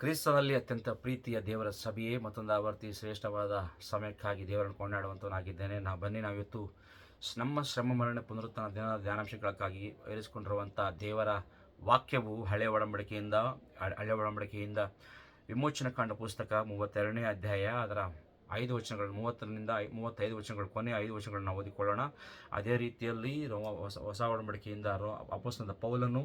ಕ್ರಿಸ್ತನಲ್ಲಿ ಅತ್ಯಂತ ಪ್ರೀತಿಯ ದೇವರ ಸಭೆಯೇ ಮತ್ತೊಂದು ಆವರ್ತಿ ಶ್ರೇಷ್ಠವಾದ ಸಮಯಕ್ಕಾಗಿ ದೇವರನ್ನು ಕೊಂಡಾಡುವಂತವನಾಗಿದ್ದೇನೆ. ನಾವಿವತ್ತು ನಮ್ಮ ಶ್ರಮ ಮರಣ ಪುನರುತ್ಥಾನ ದಿನದ ಧ್ಯಾನಾಂಶಗಳಕ್ಕಾಗಿ ಇರಿಸಿಕೊಂಡಿರುವಂಥ ದೇವರ ವಾಕ್ಯವು ಹಳೆಯ ಒಡಂಬಡಿಕೆಯಿಂದ ವಿಮೋಚನ ಕಾಂಡ ಪುಸ್ತಕ 32ನೇ ಅಧ್ಯಾಯ ಅದರ 5 ವಚನಗಳು 30ರಿಂದ 35 ವಚನಗಳು ಕೊನೆಯ 5 ವಚನಗಳನ್ನು ನಾವು ಓದಿಕೊಳ್ಳೋಣ. ಅದೇ ರೀತಿಯಲ್ಲಿ ಹೊಸ ಒಡಂಬಡಿಕೆಯಿಂದ ಅಪೊಸ್ತಲನಾದ ಪೌಲನು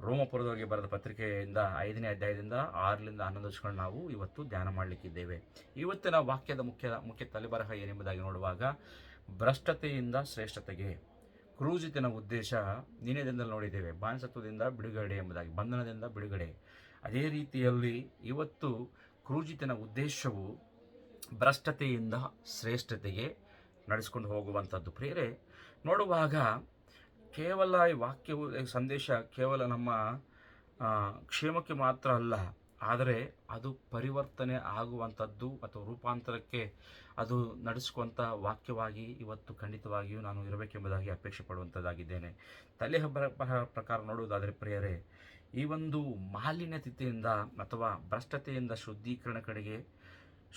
ರೋಮಪುರದವರಿಗೆ ಬರೆದ ಪತ್ರಿಕೆಯಿಂದ 5ನೇ ಅಧ್ಯಾಯದಿಂದ 6ರಿಂದ 11 ವಚನಗಳನ್ನು ನಾವು ಇವತ್ತು ಧ್ಯಾನ ಮಾಡಲಿಕ್ಕಿದ್ದೇವೆ. ಇವತ್ತಿನ ವಾಕ್ಯದ ಮುಖ್ಯ ತಲೆಬರಹ ಏನೆಂಬುದಾಗಿ ನೋಡುವಾಗ, ಭ್ರಷ್ಟತೆಯಿಂದ ಶ್ರೇಷ್ಠತೆಗೆ. ಕ್ರೂಜಿತನ ಉದ್ದೇಶ ನಿನ್ನೆ ದಿನದಲ್ಲಿ ನೋಡಿದ್ದೇವೆ, ಬಾನಿಸತ್ವದಿಂದ ಬಿಡುಗಡೆ ಎಂಬುದಾಗಿ, ಬಂಧನದಿಂದ ಬಿಡುಗಡೆ. ಅದೇ ರೀತಿಯಲ್ಲಿ ಇವತ್ತು ಕ್ರೂಜಿತನ ಉದ್ದೇಶವು ಭ್ರಷ್ಟತೆಯಿಂದ ಶ್ರೇಷ್ಠತೆಗೆ ನಡೆಸ್ಕೊಂಡು ಹೋಗುವಂಥದ್ದು. ಪ್ರಿಯರೇ, ನೋಡುವಾಗ ಕೇವಲ ಈ ವಾಕ್ಯವು ಸಂದೇಶ ಕೇವಲ ನಮ್ಮ ಕ್ಷೇಮಕ್ಕೆ ಮಾತ್ರ ಅಲ್ಲ, ಆದರೆ ಅದು ಪರಿವರ್ತನೆ ಆಗುವಂಥದ್ದು ಅಥವಾ ರೂಪಾಂತರಕ್ಕೆ ಅದು ನಡೆಸುವಂಥ ವಾಕ್ಯವಾಗಿ ಇವತ್ತು ಖಂಡಿತವಾಗಿಯೂ ನಾನು ಇರಬೇಕೆಂಬುದಾಗಿ ಅಪೇಕ್ಷೆ ಪಡುವಂಥದ್ದಾಗಿದ್ದೇನೆ. ಪ್ರಕಾರ ನೋಡುವುದಾದರೆ ಪ್ರಿಯರೇ, ಈ ಒಂದು ಮಾಲಿನ್ಯತೆಯಿಂದ ಅಥವಾ ಭ್ರಷ್ಟತೆಯಿಂದ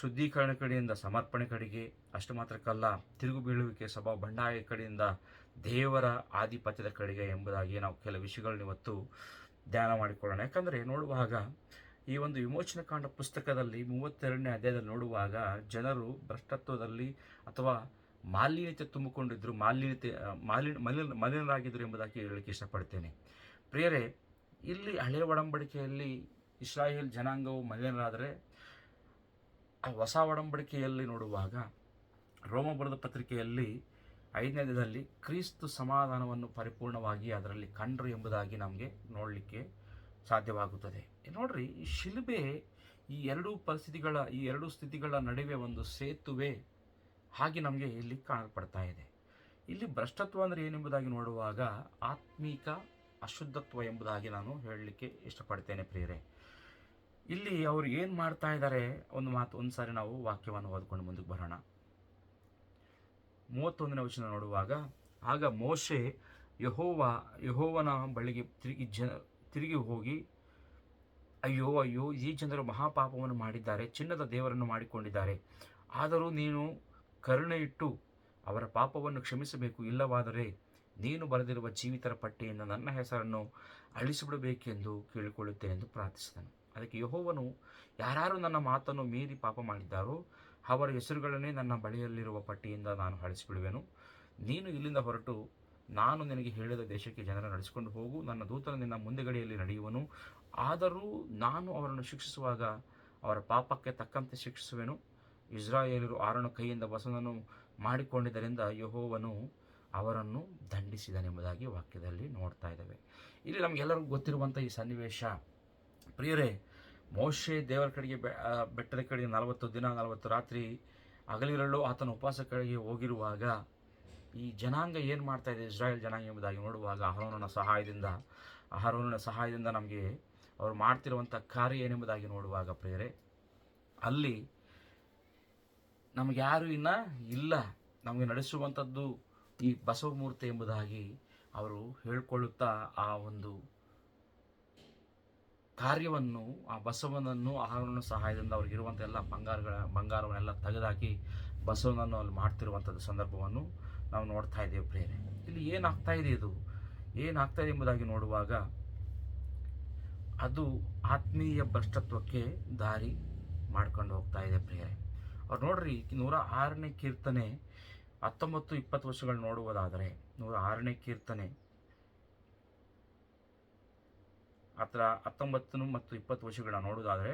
ಶುದ್ಧೀಕರಣ ಕಡೆಯಿಂದ ಸಮರ್ಪಣೆ ಕಡೆಗೆ, ಅಷ್ಟು ಮಾತ್ರಕ್ಕಲ್ಲ ತಿರುಗು ಬೀಳುವಿಕೆ ಸ್ವಭಾವ ಬಂಡಾಯ ಕಡೆಯಿಂದ ದೇವರ ಆಧಿಪತ್ಯದ ಕಡೆಗೆ ಎಂಬುದಾಗಿ ನಾವು ಕೆಲವು ವಿಷಯಗಳನ್ನ ಇವತ್ತು ಧ್ಯಾನ ಮಾಡಿಕೊಳ್ಳೋಣ. ಯಾಕಂದರೆ ನೋಡುವಾಗ ಈ ಒಂದು ವಿಮೋಚನ ಕಾಂಡ ಪುಸ್ತಕದಲ್ಲಿ 32ನೇ ಅಧ್ಯಾಯದಲ್ಲಿ ನೋಡುವಾಗ ಜನರು ಭ್ರಷ್ಟತ್ವದಲ್ಲಿ ಅಥವಾ ಮಾಲಿನ್ಯತೆ ತುಂಬಿಕೊಂಡಿದ್ರು, ಮಲಿನರಾಗಿದ್ದರು ಎಂಬುದಾಗಿ ಹೇಳಲಿಕ್ಕೆ ಇಷ್ಟಪಡ್ತೇನೆ. ಪ್ರಿಯರೇ, ಇಲ್ಲಿ ಹಳೆಯ ಒಡಂಬಡಿಕೆಯಲ್ಲಿ ಇಸ್ರಾಯೇಲ್ ಜನಾಂಗವು ಮಲಿನರಾದರೆ, ಹೊಸ ಒಡಂಬಡಿಕೆಯಲ್ಲಿ ನೋಡುವಾಗ ರೋಮ ಬರೆದ ಪತ್ರಿಕೆಯಲ್ಲಿ 5ನೇ ಅಧ್ಯಾಯದಲ್ಲಿ ಕ್ರಿಸ್ತ ಸಮಾಧಾನವನ್ನು ಪರಿಪೂರ್ಣವಾಗಿ ಅದರಲ್ಲಿ ಕಂಡ್ರು ಎಂಬುದಾಗಿ ನಮಗೆ ನೋಡಲಿಕ್ಕೆ ಸಾಧ್ಯವಾಗುತ್ತದೆ. ನೋಡ್ರಿ, ಈ ಶಿಲುಬೆ ಈ ಎರಡು ಸ್ಥಿತಿಗಳ ನಡುವೆ ಒಂದು ಸೇತುವೆ ಹಾಗೆ ನಮಗೆ ಇಲ್ಲಿ ಕಾಣಲ್ಪಡ್ತಾ ಇದೆ. ಇಲ್ಲಿ ಭ್ರಷ್ಟತ್ವ ಅಂದರೆ ಏನೆಂಬುದಾಗಿ ನೋಡುವಾಗ ಆತ್ಮೀಕ ಅಶುದ್ಧತ್ವ ಎಂಬುದಾಗಿ ನಾನು ಹೇಳಲಿಕ್ಕೆ ಇಷ್ಟಪಡ್ತೇನೆ. ಪ್ರಿಯರೇ, ಇಲ್ಲಿ ಅವರು ಏನು ಮಾಡ್ತಾ ಇದ್ದಾರೆ, ಒಂದು ಸಾರಿ ನಾವು ವಾಕ್ಯವನ್ನು ಓದ್ಕೊಂಡು ಮುಂದಕ್ಕೆ ಬರೋಣ. 31ನೇ ವಚನ ನೋಡುವಾಗ, ಆಗ ಮೋಶೆ ಯೆಹೋವನ ಬಳಿಗೆ ತಿರುಗಿ ಹೋಗಿ, ಅಯ್ಯೋ ಅಯ್ಯೋ, ಈ ಜನರು ಮಹಾಪಾಪವನ್ನು ಮಾಡಿದ್ದಾರೆ, ಚಿನ್ನದ ದೇವರನ್ನು ಮಾಡಿಕೊಂಡಿದ್ದಾರೆ. ಆದರೂ ನೀನು ಕರುಣೆ ಇಟ್ಟು ಅವರ ಪಾಪವನ್ನು ಕ್ಷಮಿಸಬೇಕು, ಇಲ್ಲವಾದರೆ ನೀನು ಬರೆದಿರುವ ಜೀವಿತರ ಪಟ್ಟಿಯಿಂದ ನನ್ನ ಹೆಸರನ್ನು ಅಳಿಸಿಬಿಡಬೇಕೆಂದು ಕೇಳಿಕೊಳ್ಳುತ್ತೇನೆ ಎಂದು ಪ್ರಾರ್ಥಿಸಿದನು. ಅದಕ್ಕೆ ಯೆಹೋವನು, ಯಾರು ನನ್ನ ಮಾತನ್ನು ಮೀರಿ ಪಾಪ ಮಾಡಿದ್ದಾರೋ ಅವರ ಹೆಸರುಗಳನ್ನೇ ನನ್ನ ಬಳಿಯಲ್ಲಿರುವ ಪಟ್ಟಿಯಿಂದ ನಾನು ಅಳಿಸಿಬಿಡುವೆನು. ನೀನು ಇಲ್ಲಿಂದ ಹೊರಟು ನಾನು ನಿನಗೆ ಹೇಳಿದ ದೇಶಕ್ಕೆ ಜನರನ್ನು ನಡೆಸಿಕೊಂಡು ಹೋಗು. ನನ್ನ ದೂತನು ನಿನ್ನ ಮುಂದೆಗಡೆಯಲ್ಲಿ ನಡೆಯುವನು. ಆದರೂ ನಾನು ಅವರನ್ನು ಶಿಕ್ಷಿಸುವಾಗ ಅವರ ಪಾಪಕ್ಕೆ ತಕ್ಕಂತೆ ಶಿಕ್ಷಿಸುವೆನು. ಇಸ್ರಾಯೇಲರು ಆರೋನ ಕೈಯಿಂದ ಬಸವನನ್ನು ಮಾಡಿಕೊಂಡಿದ್ದರಿಂದ ಯೆಹೋವನು ಅವರನ್ನು ದಂಡಿಸಿದನೆಂಬುದಾಗಿ ವಾಕ್ಯದಲ್ಲಿ ನೋಡ್ತಾ ಇದ್ದೇವೆ. ಇಲ್ಲಿ ನಮಗೆಲ್ಲರಿಗೂ ಗೊತ್ತಿರುವಂಥ ಈ ಸನ್ನಿವೇಶ. ಪ್ರಿಯರೇ, ಮೋಶೆ ದೇವರ ಕಡೆಗೆ ಬೆಟ್ಟದ ಕಡೆಗೆ 40 ದಿನ 40 ರಾತ್ರಿ ಹಗಲಿರಲು ಆತನ ಉಪವಾಸ ಕಡೆಗೆ ಹೋಗಿರುವಾಗ ಈ ಜನಾಂಗ ಏನು ಮಾಡ್ತಾ ಇದೆ, ಇಸ್ರಾಯೇಲ್ ಜನಾಂಗ ಎಂಬುದಾಗಿ ನೋಡುವಾಗ ಅಹರೋನನ ಸಹಾಯದಿಂದ ನಮಗೆ ಅವರು ಮಾಡ್ತಿರುವಂಥ ಕಾರ್ಯ ಏನೆಂಬುದಾಗಿ ನೋಡುವಾಗ ಪ್ರಿಯರೇ, ಅಲ್ಲಿ ನಮಗೆ ಯಾರು ಇಲ್ಲ, ನಮಗೆ ನಡೆಸುವಂಥದ್ದು ಈ ಬಸವ ಮೂರ್ತಿ ಎಂಬುದಾಗಿ ಅವರು ಹೇಳಿಕೊಳ್ಳುತ್ತಾ ಆ ಒಂದು ಕಾರ್ಯವನ್ನು, ಆ ಬಸವನನ್ನು ಅಹರೋನನ ಸಹಾಯದಿಂದ ಅವ್ರಿಗಿರುವಂಥ ಎಲ್ಲ ಬಂಗಾರವನ್ನೆಲ್ಲ ತೆಗೆದಾಕಿ ಬಸವನನ್ನು ಅಲ್ಲಿ ಮಾಡ್ತಿರುವಂಥದ್ದು ಸಂದರ್ಭವನ್ನು ನಾವು ನೋಡ್ತಾ ಇದ್ದೇವೆ. ಪ್ರಿಯರೇ, ಇಲ್ಲಿ ಏನಾಗ್ತಾ ಇದೆ ಎಂಬುದಾಗಿ ನೋಡುವಾಗ ಅದು ಆತ್ಮೀಯ ಭ್ರಷ್ಟತ್ವಕ್ಕೆ ದಾರಿ ಮಾಡ್ಕೊಂಡು ಹೋಗ್ತಾ ಇದೆ. ಪ್ರಿಯರೇ, ಅವ್ರು ನೋಡ್ರಿ, 106ನೇ ಕೀರ್ತನೆ 19-20 ವರ್ಷಗಳು ನೋಡುವುದಾದರೆ 106ನೇ ಕೀರ್ತನೆ ಹತ್ರ 19 ಮತ್ತು 20 ವರ್ಷಗಳನ್ನ ನೋಡುವುದಾದರೆ,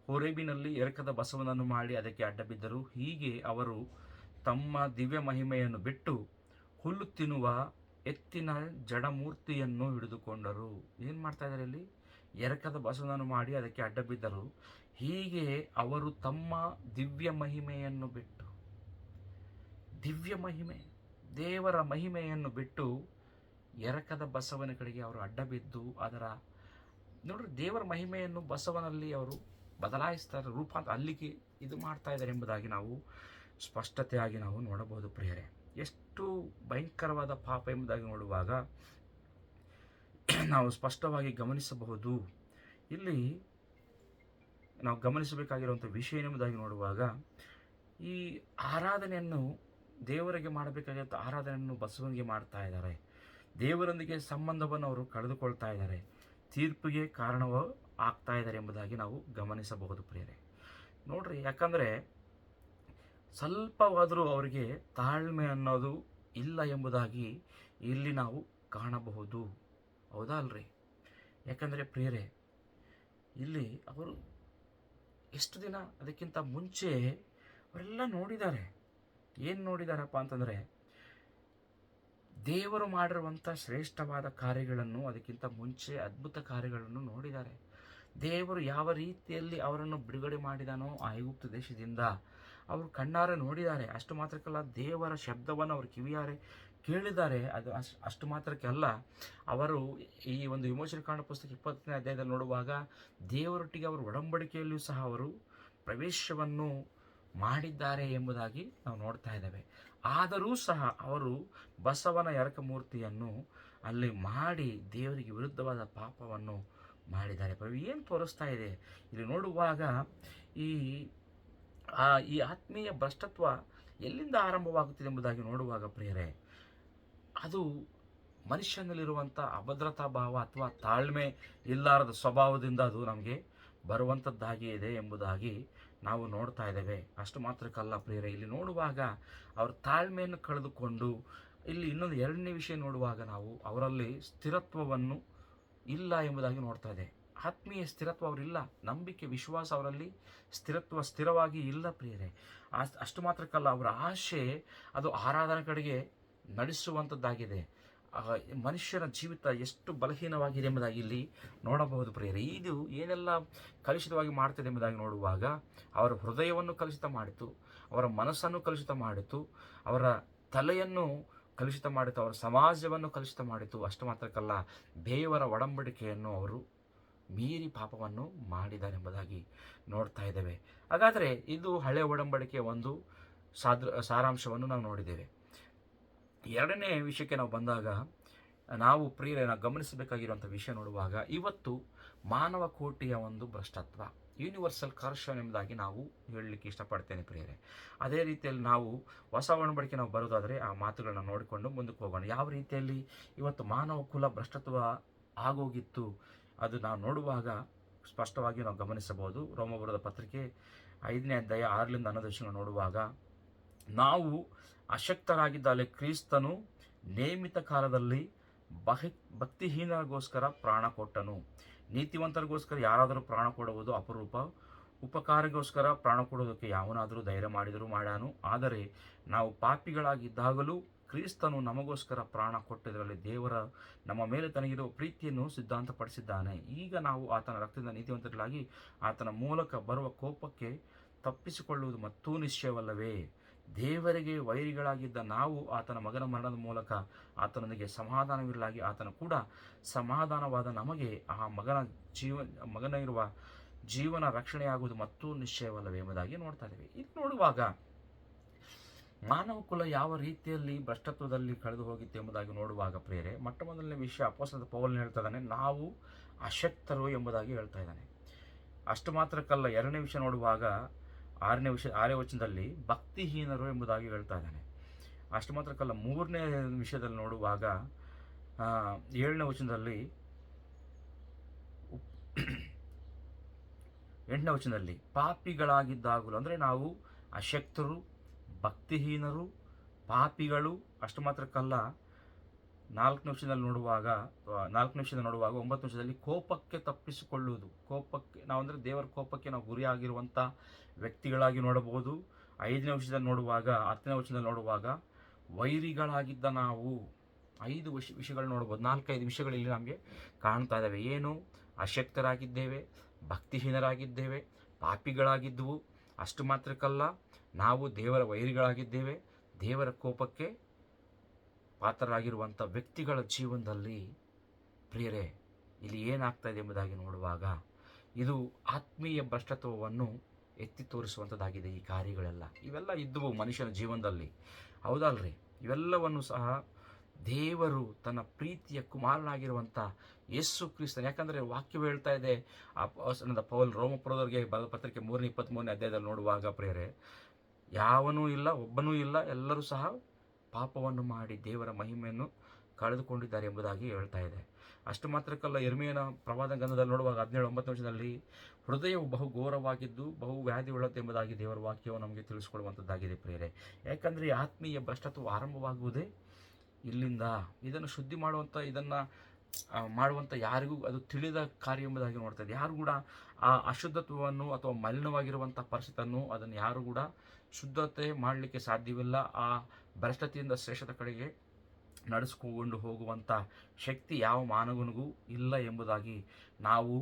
ಹೋರೇಬಿನಲ್ಲಿ ಎರಕದ ಬಸವನನ್ನು ಮಾಡಿ ಅದಕ್ಕೆ ಅಡ್ಡ ಬಿದ್ದರು. ಹೀಗೆ ಅವರು ತಮ್ಮ ದಿವ್ಯ ಮಹಿಮೆಯನ್ನು ಬಿಟ್ಟು ಹುಲ್ಲು ತಿನ್ನುವ ಎತ್ತಿನ ಜಡಮೂರ್ತಿಯನ್ನು ಹಿಡಿದುಕೊಂಡರು. ಏನು ಮಾಡ್ತಾ ಇದ್ದಾರೆ ಇಲ್ಲಿ? ಎರಕದ ಬಸವನನ್ನು ಮಾಡಿ ಅದಕ್ಕೆ ಅಡ್ಡ ಬಿದ್ದರು. ಹೀಗೆ ಅವರು ತಮ್ಮ ದಿವ್ಯ ಮಹಿಮೆಯನ್ನು ಬಿಟ್ಟು, ದೇವರ ಮಹಿಮೆಯನ್ನು ಬಿಟ್ಟು ಎರಕದ ಬಸವನ ಕಡೆಗೆ ಅವರು ಅಡ್ಡ ಬಿದ್ದು ನೋಡ್ರಿ, ದೇವರ ಮಹಿಮೆಯನ್ನು ಬಸವನಲ್ಲಿ ಅವರು ಬದಲಾಯಿಸ್ತಾರೆ, ರೂಪಾಂತರ ಅಲ್ಲಿಗೆ ಇದು ಮಾಡ್ತಾ ಇದ್ದಾರೆ ಎಂಬುದಾಗಿ ನಾವು ಸ್ಪಷ್ಟತೆಯಾಗಿ ನಾವು ನೋಡಬಹುದು. ಪ್ರಿಯರೇ, ಎಷ್ಟು ಭಯಂಕರವಾದ ಪಾಪ ಎಂಬುದಾಗಿ ನೋಡುವಾಗ ನಾವು ಸ್ಪಷ್ಟವಾಗಿ ಗಮನಿಸಬಹುದು. ಇಲ್ಲಿ ನಾವು ಗಮನಿಸಬೇಕಾಗಿರುವಂಥ ವಿಷಯ ಎಂಬುದಾಗಿ ನೋಡುವಾಗ, ಈ ಆರಾಧನೆಯನ್ನು ದೇವರಿಗೆ ಮಾಡಬೇಕಾಗಿರುವಂಥ ಆರಾಧನೆಯನ್ನು ಬಸವನಿಗೆ ಮಾಡ್ತಾ ಇದ್ದಾರೆ. ದೇವರೊಂದಿಗೆ ಸಂಬಂಧವನ್ನು ಅವರು ಕಳೆದುಕೊಳ್ತಾ ಇದ್ದಾರೆ, ತೀರ್ಪಿಗೆ ಕಾರಣವೂ ಆಗ್ತಾ ಇದ್ದಾರೆ ಎಂಬುದಾಗಿ ನಾವು ಗಮನಿಸಬಹುದು ಪ್ರಿಯರೇ. ನೋಡ್ರಿ, ಯಾಕಂದರೆ ಸ್ವಲ್ಪವಾದರೂ ಅವರಿಗೆ ತಾಳ್ಮೆ ಅನ್ನೋದು ಇಲ್ಲ ಎಂಬುದಾಗಿ ಇಲ್ಲಿ ನಾವು ಕಾಣಬಹುದು. ಹೌದಾ ಅಲ್ರಿ? ಯಾಕಂದರೆ ಪ್ರಿಯರೇ, ಇಲ್ಲಿ ಅವರು ಎಷ್ಟು ದಿನ ಅದಕ್ಕಿಂತ ಮುಂಚೆ ಅವರೆಲ್ಲ ನೋಡಿದ್ದಾರೆ. ಏನು ನೋಡಿದಾರಪ್ಪ ಅಂತಂದರೆ, ದೇವರು ಮಾಡಿರುವಂಥ ಶ್ರೇಷ್ಠವಾದ ಕಾರ್ಯಗಳನ್ನು, ಅದಕ್ಕಿಂತ ಮುಂಚೆ ಅದ್ಭುತ ಕಾರ್ಯಗಳನ್ನು ನೋಡಿದ್ದಾರೆ. ದೇವರು ಯಾವ ರೀತಿಯಲ್ಲಿ ಅವರನ್ನು ಬಿಡುಗಡೆ ಮಾಡಿದಾನೋ ಐಗುಪ್ತ ದೇಶದಿಂದ ಅವರು ಕಣ್ಣಾರೆ ನೋಡಿದ್ದಾರೆ. ಅಷ್ಟು ಮಾತ್ರಕ್ಕಲ್ಲ, ದೇವರ ಶಬ್ದವನ್ನು ಅವರು ಕಿವಿಯಾರೆ ಕೇಳಿದ್ದಾರೆ. ಅದು ಅಷ್ಟು ಮಾತ್ರಕ್ಕೆ ಅಲ್ಲ, ಅವರು ಈ ಒಂದು ವಿಮೋಚನಕಾಂಡ ಪುಸ್ತಕ 20ನೇ ಅಧ್ಯಾಯದಲ್ಲಿ ನೋಡುವಾಗ ದೇವರೊಟ್ಟಿಗೆ ಅವರು ಒಡಂಬಡಿಕೆಯಲ್ಲಿಯೂ ಸಹ ಅವರು ಪ್ರವೇಶವನ್ನು ಮಾಡಿದ್ದಾರೆ ಎಂಬುದಾಗಿ ನಾವು ನೋಡ್ತಾ ಇದ್ದೇವೆ. ಆದರೂ ಸಹ ಅವರು ಬಸವನ ಎರಕ ಮೂರ್ತಿಯನ್ನು ಅಲ್ಲಿ ಮಾಡಿ ದೇವರಿಗೆ ವಿರುದ್ಧವಾದ ಪಾಪವನ್ನು ಮಾಡಿದ್ದಾರೆ. ಏನು ತೋರಿಸ್ತಾ ಇದೆ ಇಲ್ಲಿ ನೋಡುವಾಗ, ಈ ಆತ್ಮೀಯ ಭ್ರಷ್ಟತ್ವ ಎಲ್ಲಿಂದ ಆರಂಭವಾಗುತ್ತಿದೆ ಎಂಬುದಾಗಿ ನೋಡುವಾಗ ಪ್ರಿಯರೇ, ಅದು ಮನುಷ್ಯನಲ್ಲಿರುವಂಥ ಅಭದ್ರತಾ ಭಾವ ಅಥವಾ ತಾಳ್ಮೆ ಇಲ್ಲಾರದ ಸ್ವಭಾವದಿಂದ ಅದು ನಮಗೆ ಬರುವಂಥದ್ದಾಗಿ ಇದೆ ಎಂಬುದಾಗಿ ನಾವು ನೋಡ್ತಾ ಇದ್ದೇವೆ. ಅಷ್ಟು ಮಾತ್ರಕ್ಕಲ್ಲ ಪ್ರಿಯರೇ, ಇಲ್ಲಿ ನೋಡುವಾಗ ಅವರ ತಾಳ್ಮೆಯನ್ನು ಕಳೆದುಕೊಂಡು, ಇಲ್ಲಿ ಇನ್ನೊಂದು ಎರಡನೇ ವಿಷಯ ನೋಡುವಾಗ ನಾವು ಅವರಲ್ಲಿ ಸ್ಥಿರತ್ವವನ್ನು ಇಲ್ಲ ಎಂಬುದಾಗಿ ನೋಡ್ತಾ ಇದೆ. ಆತ್ಮೀಯ ಸ್ಥಿರತ್ವ ಅವರಿಲ್ಲ, ನಂಬಿಕೆ ವಿಶ್ವಾಸ ಅವರಲ್ಲಿ ಸ್ಥಿರವಾಗಿ ಇಲ್ಲ ಪ್ರಿಯರೇ. ಅಷ್ಟು ಮಾತ್ರಕ್ಕಲ್ಲ, ಅವರ ಆಶೆ ಅದು ಆರಾಧನೆ ಕಡೆಗೆ ನಡೆಸುವಂಥದ್ದಾಗಿದೆ. ಮನುಷ್ಯನ ಜೀವಿತ ಎಷ್ಟು ಬಲಹೀನವಾಗಿದೆ ಎಂಬುದಾಗಿ ಇಲ್ಲಿ ನೋಡಬಹುದು ಪ್ರಿಯರೇ. ಇದು ಏನೆಲ್ಲ ಕಲುಷಿತವಾಗಿ ಮಾಡ್ತಿದೆ ಎಂಬುದಾಗಿ ನೋಡುವಾಗ, ಅವರ ಹೃದಯವನ್ನು ಕಲುಷಿತ ಮಾಡಿತು, ಅವರ ಮನಸ್ಸನ್ನು ಕಲುಷಿತ ಮಾಡಿತು, ಅವರ ತಲೆಯನ್ನು ಕಲುಷಿತ ಮಾಡಿತು, ಅವರ ಸಮಾಜವನ್ನು ಕಲುಷಿತ ಮಾಡಿತು. ಅಷ್ಟು ಮಾತ್ರಕ್ಕಲ್ಲ, ದೇವರ ಒಡಂಬಡಿಕೆಯನ್ನು ಅವರು ಮೀರಿ ಪಾಪವನ್ನು ಮಾಡಿದ್ದಾರೆ ಎಂಬುದಾಗಿ ನೋಡ್ತಾ ಇದ್ದೇವೆ. ಹಾಗಾದರೆ ಇದು ಹಳೆಯ ಒಡಂಬಡಿಕೆಯ ಒಂದು ಸಾರಾಂಶವನ್ನು ನಾವು ನೋಡಿದ್ದೇವೆ. ಎರಡನೇ ವಿಷಯಕ್ಕೆ ನಾವು ಬಂದಾಗ, ನಾವು ಪ್ರಿಯರೇ ನಾವು ಗಮನಿಸಬೇಕಾಗಿರುವಂಥ ವಿಷಯ ನೋಡುವಾಗ, ಇವತ್ತು ಮಾನವ ಕೋಟಿಯ ಒಂದು ಭ್ರಷ್ಟತ್ವ, ಯೂನಿವರ್ಸಲ್ ಕರಪ್ಷನ್ ಎಂಬುದಾಗಿ ನಾವು ಹೇಳಲಿಕ್ಕೆ ಇಷ್ಟಪಡ್ತೇನೆ ಪ್ರಿಯರೇ. ಅದೇ ರೀತಿಯಲ್ಲಿ ನಾವು ಹೊಸ ಒಡಂಬಡಿಕೆ ನಾವು ಬರೋದಾದರೆ ಆ ಮಾತುಗಳನ್ನ ನೋಡಿಕೊಂಡು ಮುಂದಕ್ಕೆ ಹೋಗೋಣ. ಯಾವ ರೀತಿಯಲ್ಲಿ ಇವತ್ತು ಮಾನವ ಕುಲ ಭ್ರಷ್ಟತ್ವ ಆಗೋಗಿತ್ತು ಅದು ನಾವು ನೋಡುವಾಗ ಸ್ಪಷ್ಟವಾಗಿ ನಾವು ಗಮನಿಸಬಹುದು. ರೋಮಪುರದ ಪತ್ರಿಕೆ 5ನೇ ಅಧ್ಯಾಯ 6ರಿಂದ 11 ನೋಡುವಾಗ, ನಾವು ಅಶಕ್ತರಾಗಿದ್ದಲ್ಲಿ ಕ್ರಿಸ್ತನು ನೇಮಿತ ಕಾಲದಲ್ಲಿ ಭಕ್ತಿಹೀನರಿಗೋಸ್ಕರ ಪ್ರಾಣ ಕೊಟ್ಟನು. ನೀತಿವಂತರಿಗೋಸ್ಕರ ಯಾರಾದರೂ ಪ್ರಾಣ ಕೊಡುವುದು ಅಪರೂಪ, ಉಪಕಾರಿಗೋಸ್ಕರ ಪ್ರಾಣ ಕೊಡುವುದಕ್ಕೆ ಯಾವನಾದರೂ ಧೈರ್ಯ ಮಾಡಿದರೂ ಮಾಡ್ಯಾನು. ಆದರೆ ನಾವು ಪಾಪಿಗಳಾಗಿದ್ದಾಗಲೂ ಕ್ರಿಸ್ತನು ನಮಗೋಸ್ಕರ ಪ್ರಾಣ ಕೊಟ್ಟದರಲ್ಲಿ ದೇವರ ನಮ್ಮ ಮೇಲೆ ತನಗಿರುವ ಪ್ರೀತಿಯನ್ನು ಸಿದ್ಧಾಂತಪಡಿಸಿದ್ದಾನೆ. ಈಗ ನಾವು ಆತನ ರಕ್ತದಿಂದ ನೀತಿವಂತರಾಗಿ ಆತನ ಮೂಲಕ ಬರುವ ಕೋಪಕ್ಕೆ ತಪ್ಪಿಸಿಕೊಳ್ಳುವುದು ಮತ್ತೂ ನಿಶ್ಚಯವಲ್ಲವೇ? ದೇವರಿಗೆ ವೈರಿಗಳಾಗಿದ್ದ ನಾವು ಆತನ ಮಗನ ಮರಣದ ಮೂಲಕ ಆತನೊಂದಿಗೆ ಸಮಾಧಾನವಿರಲಾಗಿ ಆತನ ಕೂಡ ಸಮಾಧಾನವಾದ ನಮಗೆ ಆ ಮಗನಿರುವ ಜೀವನ ರಕ್ಷಣೆಯಾಗುವುದು ಮತ್ತೂ ನಿಶ್ಚಯವಲ್ಲವೇ ಎಂಬುದಾಗಿ ನೋಡ್ತಾ ಇದ್ದೇವೆ. ಇದು ನೋಡುವಾಗ ಮಾನವ ಕುಲ ಯಾವ ರೀತಿಯಲ್ಲಿ ಭ್ರಷ್ಟತ್ವದಲ್ಲಿ ಕಳೆದು ಹೋಗಿತ್ತು ಎಂಬುದಾಗಿ ನೋಡುವಾಗ ಪ್ರಿಯರೇ, ಮೊಟ್ಟ ಮೊದಲನೇ ವಿಷಯ ಅಪೊಸ್ತಲನಾದ ಪೌಲನು ಹೇಳ್ತಾ ಇದ್ದಾನೆ, ನಾವು ಅಶಕ್ತರು ಎಂಬುದಾಗಿ ಹೇಳ್ತಾ ಇದ್ದಾನೆ. ಅಷ್ಟು ಮಾತ್ರಕ್ಕಲ್ಲ, ಎರಡನೇ ವಿಷಯ ನೋಡುವಾಗ 6ನೇ ವಚನದಲ್ಲಿ ಭಕ್ತಿಹೀನರು ಎಂಬುದಾಗಿ ಹೇಳ್ತಾ ಇದ್ದಾನೆ. ಅಷ್ಟು ಮಾತ್ರಕ್ಕಲ್ಲ, 3ನೇ ವಿಷಯದಲ್ಲಿ ನೋಡುವಾಗ 7ನೇ ವಚನದಲ್ಲಿ 8ನೇ ವಚನದಲ್ಲಿ ಪಾಪಿಗಳಾಗಿದ್ದಾಗಲೂ, ಅಂದರೆ ನಾವು ಅಶಕ್ತರು, ಭಕ್ತಿಹೀನರು, ಪಾಪಿಗಳು. ಅಷ್ಟು ಮಾತ್ರಕ್ಕಲ್ಲ, 4ನೇ ವಿಷಯದಲ್ಲಿ ನೋಡುವಾಗ 9ನೇ ವಿಷಯದಲ್ಲಿ ಕೋಪಕ್ಕೆ ತಪ್ಪಿಸಿಕೊಳ್ಳುವುದು. ಕೋಪಕ್ಕೆ ನಾವು ಅಂದರೆ ದೇವರ ಕೋಪಕ್ಕೆ ನಾವು ಗುರಿಯಾಗಿರುವಂಥ ವ್ಯಕ್ತಿಗಳಾಗಿ ನೋಡಬಹುದು. 5ನೇ ವಿಷಯದಲ್ಲಿ ನೋಡುವಾಗ 10ನೇ ವಿಷಯದಲ್ಲಿ ನೋಡುವಾಗ ವೈರಿಗಳಾಗಿದ್ದ ನಾವು 5 ವಿಷಯಗಳು ನೋಡ್ಬೋದು. 4-5 ವಿಷಯಗಳು ಇಲ್ಲಿ ನಮಗೆ ಕಾಣ್ತಾ ಇದ್ದಾವೆ. ಏನು? ಅಶಕ್ತರಾಗಿದ್ದೇವೆ, ಭಕ್ತಿಹೀನರಾಗಿದ್ದೇವೆ, ಪಾಪಿಗಳಾಗಿದ್ದವು. ಅಷ್ಟು ಮಾತ್ರಕ್ಕಲ್ಲ, ನಾವು ದೇವರ ವೈರಿಗಳಾಗಿದ್ದೇವೆ, ದೇವರ ಕೋಪಕ್ಕೆ ಪಾತ್ರರಾಗಿರುವಂಥ ವ್ಯಕ್ತಿಗಳ ಜೀವನದಲ್ಲಿ ಪ್ರಿಯರೇ ಇಲ್ಲಿ ಏನಾಗ್ತಾ ಇದೆ ಎಂಬುದಾಗಿ ನೋಡುವಾಗ, ಇದು ಆತ್ಮೀಯ ಭ್ರಷ್ಟತ್ವವನ್ನು ಎತ್ತಿ ತೋರಿಸುವಂಥದ್ದಾಗಿದೆ. ಈ ಕಾರ್ಯಗಳೆಲ್ಲ ಇವೆಲ್ಲ ಇದ್ದವು ಮನುಷ್ಯನ ಜೀವನದಲ್ಲಿ, ಹೌದಲ್ರಿ? ಇವೆಲ್ಲವನ್ನು ಸಹ ದೇವರು ತನ್ನ ಪ್ರೀತಿಯ ಕುಮಾರನಾಗಿರುವಂಥ ಯೇಸು ಕ್ರಿಸ್ತನ, ಯಾಕಂದರೆ ವಾಕ್ಯವು ಹೇಳ್ತಾ ಇದೆ, ಪೌಲ್ ರೋಮಪುರದವರಿಗೆ ಬರೆದ ಪತ್ರಿಕೆ 3:23 ಅಧ್ಯಾಯದಲ್ಲಿ ನೋಡುವಾಗ ಪ್ರಿಯರೇ, ಯಾವನೂ ಇಲ್ಲ, ಒಬ್ಬನೂ ಇಲ್ಲ, ಎಲ್ಲರೂ ಸಹ ಪಾಪವನ್ನು ಮಾಡಿ ದೇವರ ಮಹಿಮೆಯನ್ನು ಕಳೆದುಕೊಂಡಿದ್ದಾರೆ ಎಂಬುದಾಗಿ ಹೇಳ್ತಾ ಇದೆ. ಅಷ್ಟು ಮಾತ್ರಕ್ಕಲ್ಲ, ಯೆರೆಮೀಯನ ಪ್ರವಾದ ಗ್ರಂಥದಲ್ಲಿ ನೋಡುವಾಗ 17:9 ವರ್ಷದಲ್ಲಿ ಹೃದಯವು ಬಹು ಘೋರವಾಗಿದ್ದು ಬಹು ವ್ಯಾಧಿ ಉಳ್ಳತೆ ಎಂಬುದಾಗಿ ದೇವರ ವಾಕ್ಯವು ನಮಗೆ ತಿಳಿಸ್ಕೊಡುವಂಥದ್ದಾಗಿದೆ ಪ್ರಿಯರೇ. ಯಾಕಂದರೆ ಆತ್ಮೀಯ ಭ್ರಷ್ಟತ್ವ ಆರಂಭವಾಗುವುದೇ ಇಲ್ಲಿಂದ. ಇದನ್ನು ಶುದ್ಧಿ ಇದನ್ನು ಮಾಡುವಂಥ ಯಾರಿಗೂ ಅದು ತಿಳಿದ ಕಾರ್ಯ ಎಂಬುದಾಗಿ ನೋಡ್ತಾ ಇದೆ. ಯಾರು ಕೂಡ ಆ ಅಶುದ್ಧತ್ವವನ್ನು ಅಥವಾ ಮಲಿನವಾಗಿರುವಂಥ ಪರಿಸ್ಥಿತಿಯನ್ನು ಅದನ್ನು ಯಾರು ಕೂಡ ಶುದ್ಧತೆ ಮಾಡಲಿಕ್ಕೆ ಸಾಧ್ಯವಿಲ್ಲ. ಆ ಭ್ರಷ್ಟತೆಯಿಂದ ಶ್ರೇಷ್ಠದ ಕಡೆಗೆ ನಡೆಸ್ಕೊಂಡು ಹೋಗುವಂಥ ಶಕ್ತಿ ಯಾವ ಮಾನವನಿಗೂ ಇಲ್ಲ ಎಂಬುದಾಗಿ ನಾವು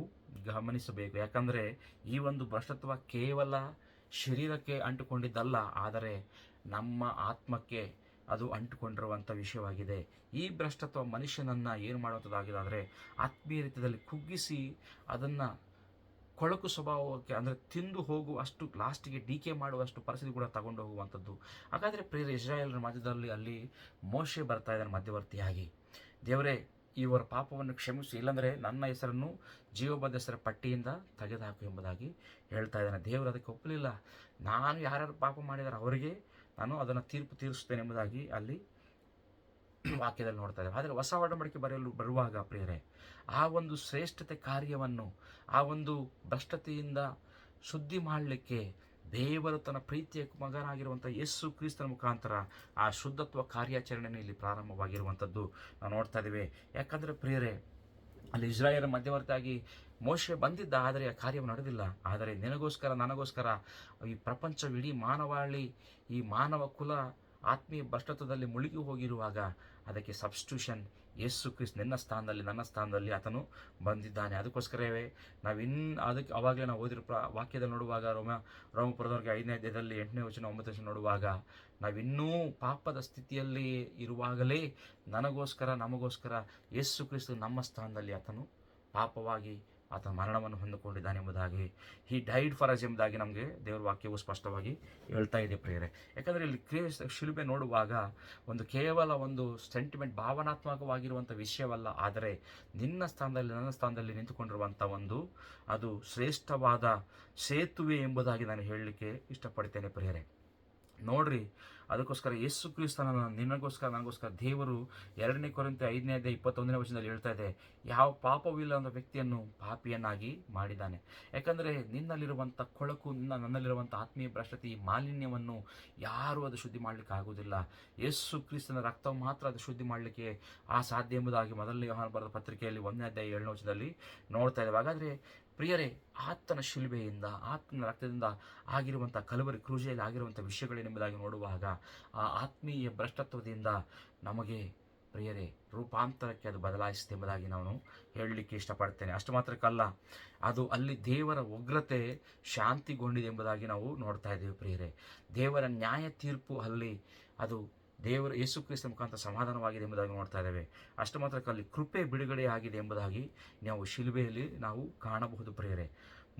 ಗಮನಿಸಬೇಕು. ಯಾಕಂದರೆ ಈ ಒಂದು ಭ್ರಷ್ಟತ್ವ ಕೇವಲ ಶರೀರಕ್ಕೆ ಅಂಟುಕೊಂಡಿದ್ದಲ್ಲ, ಆದರೆ ನಮ್ಮ ಆತ್ಮಕ್ಕೆ ಅದು ಅಂಟುಕೊಂಡಿರುವಂಥ ವಿಷಯವಾಗಿದೆ. ಈ ಭ್ರಷ್ಟತ್ವ ಮನುಷ್ಯನನ್ನು ಏನು ಮಾಡುವಂಥದ್ದಾಗಿದೆ ಅಂದರೆ ಆತ್ಮೀಯ ರೀತಿಯಲ್ಲಿ ಕುಗ್ಗಿಸಿ ಅದನ್ನು ಕೊಳಕು ಸ್ವಭಾವಕ್ಕೆ, ಅಂದರೆ ತಿಂದು ಹೋಗುವಷ್ಟು, ಲಾಸ್ಟಿಗೆ ಡಿಕೆ ಮಾಡುವಷ್ಟು ಪರಿಸ್ಥಿತಿ ಕೂಡ ತಗೊಂಡು ಹೋಗುವಂಥದ್ದು. ಹಾಗಾದರೆ ಪ್ರಿಯರೇ, ಇಸ್ರಾಯೇಲರ ಮಧ್ಯದಲ್ಲಿ ಅಲ್ಲಿ ಮೋಶೆ ಬರ್ತಾ ಇದ್ದಾನೆ ಮಧ್ಯವರ್ತಿಯಾಗಿ. ದೇವರೇ, ಇವರ ಪಾಪವನ್ನು ಕ್ಷಮಿಸಿ, ಇಲ್ಲಾಂದರೆ ನನ್ನ ಹೆಸರನ್ನು ಜೀವಬದ್ಧ ಹೆಸರ ಪಟ್ಟಿಯಿಂದ ತೆಗೆದುಹಾಕು ಎಂಬುದಾಗಿ ಹೇಳ್ತಾ ಇದ್ದಾನೆ. ದೇವರು ಅದಕ್ಕೆ ಒಪ್ಪಲಿಲ್ಲ. ನಾನು ಯಾರ್ಯಾರು ಪಾಪ ಮಾಡಿದಾರೆ ಅವರಿಗೆ ನಾನು ಅದನ್ನು ತೀರಿಸ್ತೇನೆ ಎಂಬುದಾಗಿ ಅಲ್ಲಿ ವಾಕ್ಯದಲ್ಲಿ ನೋಡ್ತಾ ಇದ್ದೇವೆ. ಆದರೆ ಹೊಸ ಒಡಂಬಡಿಕೆ ಬರುವಾಗ ಪ್ರಿಯರೇ, ಆ ಒಂದು ಶ್ರೇಷ್ಠತೆ ಕಾರ್ಯವನ್ನು, ಆ ಒಂದು ಭ್ರಷ್ಟತೆಯಿಂದ ಶುದ್ಧಿ ಮಾಡಲಿಕ್ಕೆ ದೇವರು ತನ್ನ ಪ್ರೀತಿಯ ಮಗನಾಗಿರುವಂಥ ಯೇಸು ಕ್ರಿಸ್ತನ ಮುಖಾಂತರ ಆ ಶುದ್ಧತ್ವ ಕಾರ್ಯಾಚರಣೆಯನ್ನು ಇಲ್ಲಿ ಪ್ರಾರಂಭವಾಗಿರುವಂಥದ್ದು ನಾವು ನೋಡ್ತಾ ಇದ್ದೇವೆ. ಯಾಕಂದರೆ ಪ್ರಿಯರೇ, ಅಲ್ಲಿ ಇಸ್ರಾಯೇಲ್ ಮಧ್ಯವರ್ತಿಯಾಗಿ ಮೋಶೆ ಬಂದಿದ್ದ, ಆದರೆ ಆ ಕಾರ್ಯವು ನಡೆದಿಲ್ಲ. ಆದರೆ ನಿನಗೋಸ್ಕರ, ನನಗೋಸ್ಕರ, ಈ ಪ್ರಪಂಚವಿಡೀ ಮಾನವಾಳಿ, ಈ ಮಾನವ ಕುಲ ಆತ್ಮೀಯ ಭ್ರಷ್ಟತ್ವದಲ್ಲಿ ಮುಳುಗಿ ಹೋಗಿರುವಾಗ ಅದಕ್ಕೆ ಸಬ್ಸ್ಟಿಟ್ಯೂಷನ್ ಯೇಸು ಕ್ರಿಸ್ತ ನಿನ್ನ ಸ್ಥಾನದಲ್ಲಿ, ನನ್ನ ಸ್ಥಾನದಲ್ಲಿ ಆತನು ಬಂದಿದ್ದಾನೆ. ಅದಕ್ಕೋಸ್ಕರವೇ ಅದಕ್ಕೆ ಅವಾಗಲೇ ನಾವು ಓದಿರೋ ವಾಕ್ಯದಲ್ಲಿ ನೋಡುವಾಗ, ರೋಮಪುರದವರಿಗೆ 5ನೇ ಅಧ್ಯಾಯದಲ್ಲಿ 8ನೇ ವಚನ 9ನೇ ವಚನ ನೋಡುವಾಗ, ನಾವಿನ್ನೂ ಪಾಪದ ಸ್ಥಿತಿಯಲ್ಲಿ ಇರುವಾಗಲೇ ನನಗೋಸ್ಕರ, ನಮಗೋಸ್ಕರ ಯೇಸು ಕ್ರಿಸ್ತ ನಮ್ಮ ಸ್ಥಾನದಲ್ಲಿ ಆತನು ಪಾಪವಾಗಿ ಆತನ ಮರಣವನ್ನು ಹೊಂದಿಕೊಂಡಿದ್ದಾನೆ ಎಂಬುದಾಗಿ, ಹಿ ಡೈಡ್ ಫಾರ್ ಅಸ್ ಎಂಬುದಾಗಿ ನಮಗೆ ದೇವರ ವಾಕ್ಯವು ಸ್ಪಷ್ಟವಾಗಿ ಹೇಳ್ತಾ ಇದೆ ಪ್ರಿಯರೇ. ಯಾಕಂದರೆ ಇಲ್ಲಿ ಶಿಲುಬೆ ನೋಡುವಾಗ ಕೇವಲ ಒಂದು ಸೆಂಟಿಮೆಂಟ್, ಭಾವನಾತ್ಮಕವಾಗಿರುವಂಥ ವಿಷಯವಲ್ಲ, ಆದರೆ ನಿನ್ನ ಸ್ಥಾನದಲ್ಲಿ, ನನ್ನ ಸ್ಥಾನದಲ್ಲಿ ನಿಂತುಕೊಂಡಿರುವಂಥ ಅದು ಶ್ರೇಷ್ಠವಾದ ಸೇತುವೆ ಎಂಬುದಾಗಿ ನಾನು ಹೇಳಲಿಕ್ಕೆ ಇಷ್ಟಪಡ್ತೇನೆ ಪ್ರಿಯರೇ. ನೋಡ್ರಿ, ಅದಕ್ಕೋಸ್ಕರ ಯೇಸು ಕ್ರಿಸ್ತನ ನಿನಗೋಸ್ಕರ, ನನಗೋಸ್ಕರ ದೇವರು 2ನೇ ಕೊರಿಂಥಿ 5ನೇ ಅಧ್ಯಾಯ 21ನೇ ವಚನದಲ್ಲಿ ಹೇಳ್ತಾ ಇದೆ, ಯಾವ ಪಾಪವಿಲ್ಲ ಅನ್ನೋ ವ್ಯಕ್ತಿಯನ್ನು ಪಾಪಿಯನ್ನಾಗಿ ಮಾಡಿದ್ದಾನೆ. ಯಾಕಂದರೆ ನಿನ್ನಲ್ಲಿರುವಂಥ ಕೊಳಕು, ನನ್ನಲ್ಲಿರುವಂಥ ಆತ್ಮೀಯ ಭ್ರಷ್ಟತೆ, ಈ ಮಾಲಿನ್ಯವನ್ನು ಯಾರೂ ಅದು ಶುದ್ಧಿ ಮಾಡಲಿಕ್ಕೆ ಆಗುವುದಿಲ್ಲ. ಯೇಸು ಕ್ರಿಸ್ತನ ರಕ್ತವು ಮಾತ್ರ ಅದು ಶುದ್ಧಿ ಮಾಡಲಿಕ್ಕೆ ಸಾಧ್ಯ ಎಂಬುದಾಗಿ ಮೊದಲನೇ ಯೋಹಾನ ಬರೆದ ಪತ್ರಿಕೆಯಲ್ಲಿ 1ನೇ ಅಧ್ಯಾಯ 7ನೇ ವಚನದಲ್ಲಿ ನೋಡ್ತಾ ಇದ್ದೇವೆ. ಹಾಗಾದರೆ ಪ್ರಿಯರೇ, ಆತನ ಶಿಲುಬೆಯಿಂದ, ಆತನ ರಕ್ತದಿಂದ ಆಗಿರುವಂಥ ಕಲವರಿ ಕ್ರೂಜೆಯಲ್ಲಿ ಆಗಿರುವಂಥ ವಿಷಯಗಳೇನೆಂಬುದಾಗಿ ನೋಡುವಾಗ ಆ ಆತ್ಮೀಯ ಭ್ರಷ್ಟತ್ವದಿಂದ ನಮಗೆ ಪ್ರಿಯರೇ ರೂಪಾಂತರಕ್ಕೆ ಅದು ಬದಲಾಯಿಸಿದೆ ಎಂಬುದಾಗಿ ನಾನು ಹೇಳಲಿಕ್ಕೆ ಇಷ್ಟಪಡ್ತೇನೆ. ಅಷ್ಟು ಮಾತ್ರಕ್ಕಲ್ಲ, ಅದು ಅಲ್ಲಿ ದೇವರ ಉಗ್ರತೆ ಶಾಂತಿಗೊಂಡಿದೆ ಎಂಬುದಾಗಿ ನಾವು ನೋಡ್ತಾ ಇದ್ದೇವೆ ಪ್ರಿಯರೇ. ದೇವರ ನ್ಯಾಯ ತೀರ್ಪು ಅಲ್ಲಿ ಅದು ದೇವರ ಯೇಸು ಕ್ರಿಸ್ತ ಮುಖಾಂತರ ಸಮಾಧಾನವಾಗಿದೆ ಎಂಬುದಾಗಿ ನೋಡ್ತಾ ಇದ್ದೇವೆ. ಅಷ್ಟು ಮಾತ್ರಕ್ಕೆ ಅಲ್ಲಿ ಕೃಪೆ ಬಿಡುಗಡೆ ಆಗಿದೆ ಎಂಬುದಾಗಿ ನಾವು ಶಿಲುಬೆಯಲ್ಲಿ ನಾವು ಕಾಣಬಹುದು ಪ್ರಿಯರೇ.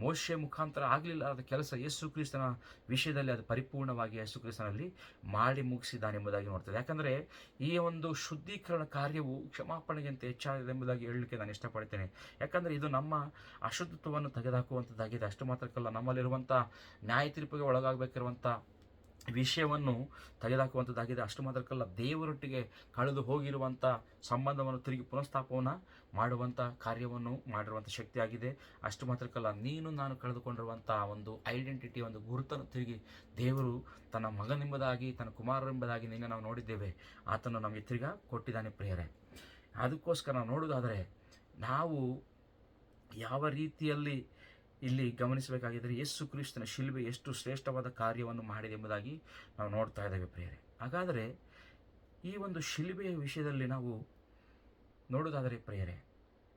ಮೋಶೆ ಮುಖಾಂತರ ಆಗಲಿಲ್ಲ ಆದ ಕೆಲಸ ಯೇಸು ಕ್ರಿಸ್ತನ ವಿಷಯದಲ್ಲಿ ಅದು ಪರಿಪೂರ್ಣವಾಗಿ ಯೇಸು ಕ್ರಿಸ್ತನಲ್ಲಿ ಮಾಡಿ ಮುಗಿಸಿದ್ದಾನೆ ಎಂಬುದಾಗಿ ನೋಡ್ತದೆ. ಯಾಕಂದರೆ ಈ ಒಂದು ಶುದ್ಧೀಕರಣ ಕಾರ್ಯವು ಕ್ಷಮಾಪಣೆಗಿಂತ ಹೆಚ್ಚಾಗಿದೆ ಎಂಬುದಾಗಿ ಹೇಳಲಿಕ್ಕೆ ನಾನು ಇಷ್ಟಪಡ್ತೇನೆ. ಯಾಕಂದರೆ ಇದು ನಮ್ಮ ಅಶುದ್ಧತ್ವವನ್ನು ತೆಗೆದುಹಾಕುವಂಥದ್ದಾಗಿದೆ. ಅಷ್ಟು ಮಾತ್ರಕ್ಕಲ್ಲ, ನಮ್ಮಲ್ಲಿರುವಂಥ ನ್ಯಾಯ ತೀರ್ಪಿಗೆ ಒಳಗಾಗಬೇಕಿರುವಂಥ ವಿಷಯವನ್ನು ತೆಗೆದುಹಾಕುವಂಥದ್ದಾಗಿದೆ. ಅಷ್ಟು ಮಾತ್ರಕ್ಕಲ್ಲ, ದೇವರೊಟ್ಟಿಗೆ ಕಳೆದು ಹೋಗಿರುವಂಥ ಸಂಬಂಧವನ್ನು ತಿರುಗಿ ಪುನಃಸ್ಥಾಪವನ್ನು ಮಾಡುವಂಥ ಕಾರ್ಯವನ್ನು ಮಾಡಿರುವಂಥ ಶಕ್ತಿಯಾಗಿದೆ. ಅಷ್ಟು ಮಾತ್ರಕ್ಕಲ್ಲ, ನೀನು ನಾನು ಕಳೆದುಕೊಂಡಿರುವಂಥ ಒಂದು ಐಡೆಂಟಿಟಿ, ಒಂದು ಗುರುತನ್ನು ತಿರುಗಿ ದೇವರು ತನ್ನ ಮಗನೆಂಬುದಾಗಿ, ತನ್ನ ಕುಮಾರನೆಂಬುದಾಗಿ ನಿನ್ನೆ ನಾವು ನೋಡಿದ್ದೇವೆ, ಆತನು ನಮಗೆ ತಿರುಗಾ ಕೊಟ್ಟಿದ್ದಾನೆ ಪ್ರಿಯರೇ. ಅದಕ್ಕೋಸ್ಕರ ನಾವು ನೋಡುವುದಾದರೆ ನಾವು ಯಾವ ರೀತಿಯಲ್ಲಿ ಇಲ್ಲಿ ಗಮನಿಸಬೇಕಾಗಿದ್ದರೆ ಯೇಸು ಕ್ರಿಸ್ತನ ಶಿಲುಬೆ ಎಷ್ಟು ಶ್ರೇಷ್ಠವಾದ ಕಾರ್ಯವನ್ನು ಮಾಡಿದೆ ಎಂಬುದಾಗಿ ನಾವು ನೋಡ್ತಾ ಇದ್ದೇವೆ ಪ್ರಿಯರೇ. ಹಾಗಾದರೆ ಈ ಒಂದು ಶಿಲುಬೆಯ ವಿಷಯದಲ್ಲಿ ನಾವು ನೋಡೋದಾದರೆ ಪ್ರಿಯರೇ,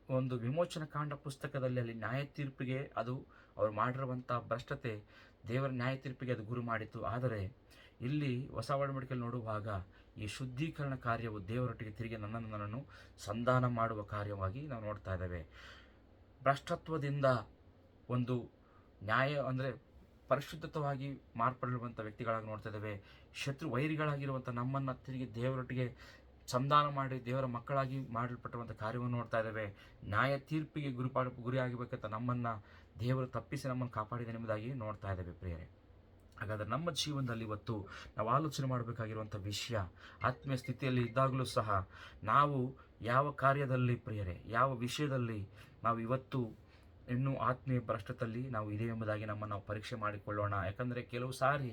ಒಂದು ವಿಮೋಚನ ಕಾಂಡ ಪುಸ್ತಕದಲ್ಲಿ ಅಲ್ಲಿ ನ್ಯಾಯ ತೀರ್ಪಿಗೆ ಅದು ಅವರು ಮಾಡಿರುವಂಥ ಭ್ರಷ್ಟತೆ ದೇವರ ನ್ಯಾಯ ತೀರ್ಪಿಗೆ ಅದು ಗುರು ಮಾಡಿತು. ಆದರೆ ಇಲ್ಲಿ ಹೊಸ ಒಡಂಬಡಿಕೆಯಲ್ಲಿ ನೋಡುವಾಗ ಈ ಶುದ್ಧೀಕರಣ ಕಾರ್ಯವು ದೇವರೊಟ್ಟಿಗೆ ತಿರುಗಿ ನನ್ನನ್ನು ಸಂಧಾನ ಮಾಡುವ ಕಾರ್ಯವಾಗಿ ನಾವು ನೋಡ್ತಾ ಇದ್ದೇವೆ. ಭ್ರಷ್ಟತ್ವದಿಂದ ಒಂದು ನ್ಯಾಯ ಅಂದರೆ ಪರಿಶುದ್ಧವಾಗಿ ಮಾರ್ಪಡಿರುವಂಥ ವ್ಯಕ್ತಿಗಳಾಗಿ ನೋಡ್ತಾ ಇದ್ದೇವೆ. ವೈರಿಗಳಾಗಿರುವಂಥ ನಮ್ಮನ್ನು ತಿರುಗಿ ದೇವರೊಟ್ಟಿಗೆ ಸಂಧಾನ ಮಾಡಿ ದೇವರ ಮಕ್ಕಳಾಗಿ ಮಾಡಲ್ಪಟ್ಟಿರುವಂಥ ಕಾರ್ಯವನ್ನು ನೋಡ್ತಾ ಇದ್ದೇವೆ. ನ್ಯಾಯ ತೀರ್ಪಿಗೆ ಗುರಿಯಾಗಬೇಕಂತ ನಮ್ಮನ್ನು ದೇವರು ತಪ್ಪಿಸಿ ನಮ್ಮನ್ನು ಕಾಪಾಡಿದ ಎಂಬುದಾಗಿ ನೋಡ್ತಾ ಇದ್ದೇವೆ ಪ್ರಿಯರೇ. ಹಾಗಾದರೆ ನಮ್ಮ ಜೀವನದಲ್ಲಿ ಇವತ್ತು ನಾವು ಆಲೋಚನೆ ಮಾಡಬೇಕಾಗಿರುವಂಥ ವಿಷಯ, ಆತ್ಮೀಯ ಸ್ಥಿತಿಯಲ್ಲಿ ಇದ್ದಾಗಲೂ ಸಹ ನಾವು ಯಾವ ಕಾರ್ಯದಲ್ಲಿ ಪ್ರಿಯರೇ, ಯಾವ ವಿಷಯದಲ್ಲಿ ನಾವು ಇವತ್ತು ಇನ್ನೂ ಆತ್ಮೀಯ ಭ್ರಷ್ಟತೆಯಲ್ಲಿ ನಾವು ಇದೆ ಎಂಬುದಾಗಿ ನಮ್ಮನ್ನು ನಾವು ಪರೀಕ್ಷೆ ಮಾಡಿಕೊಳ್ಳೋಣ. ಯಾಕಂದರೆ ಕೆಲವು ಸಾರಿ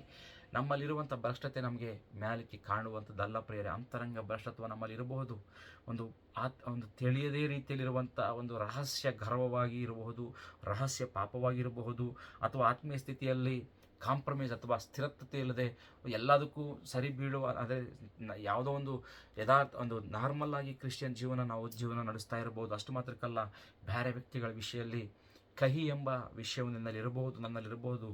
ನಮ್ಮಲ್ಲಿರುವಂಥ ಭ್ರಷ್ಟತೆ ನಮಗೆ ಮ್ಯಾಲಕ್ಕೆ ಕಾಣುವಂಥದ್ದಲ್ಲ ಪ್ರಿಯರೇ. ಅಂತರಂಗ ಭ್ರಷ್ಟತ್ವ ನಮ್ಮಲ್ಲಿ ಇರಬಹುದು. ಒಂದು ತಿಳಿಯದೇ ರೀತಿಯಲ್ಲಿರುವಂಥ ಒಂದು ರಹಸ್ಯ ಗರ್ವವಾಗಿ ಇರಬಹುದು, ರಹಸ್ಯ ಪಾಪವಾಗಿರಬಹುದು, ಅಥವಾ ಆತ್ಮೀಯ ಸ್ಥಿತಿಯಲ್ಲಿ ಕಾಂಪ್ರಮೈಸ್ ಅಥವಾ ಸ್ಥಿರತೆ ಇಲ್ಲದೆ ಎಲ್ಲದಕ್ಕೂ ಸರಿ ಬೀಳುವ, ಅದೇ ಯಾವುದೋ ಒಂದು ಒಂದು ನಾರ್ಮಲ್ ಆಗಿ ಕ್ರಿಶ್ಚಿಯನ್ ಜೀವನ ನಡೆಸ್ತಾ ಇರಬಹುದು. ಅಷ್ಟು ಮಾತ್ರಕ್ಕಲ್ಲ, ಬೇರೆ ವ್ಯಕ್ತಿಗಳ ವಿಷಯದಲ್ಲಿ ಕಹಿ ಎಂಬ ವಿಷಯವು ನನ್ನಲ್ಲಿರಬಹುದು.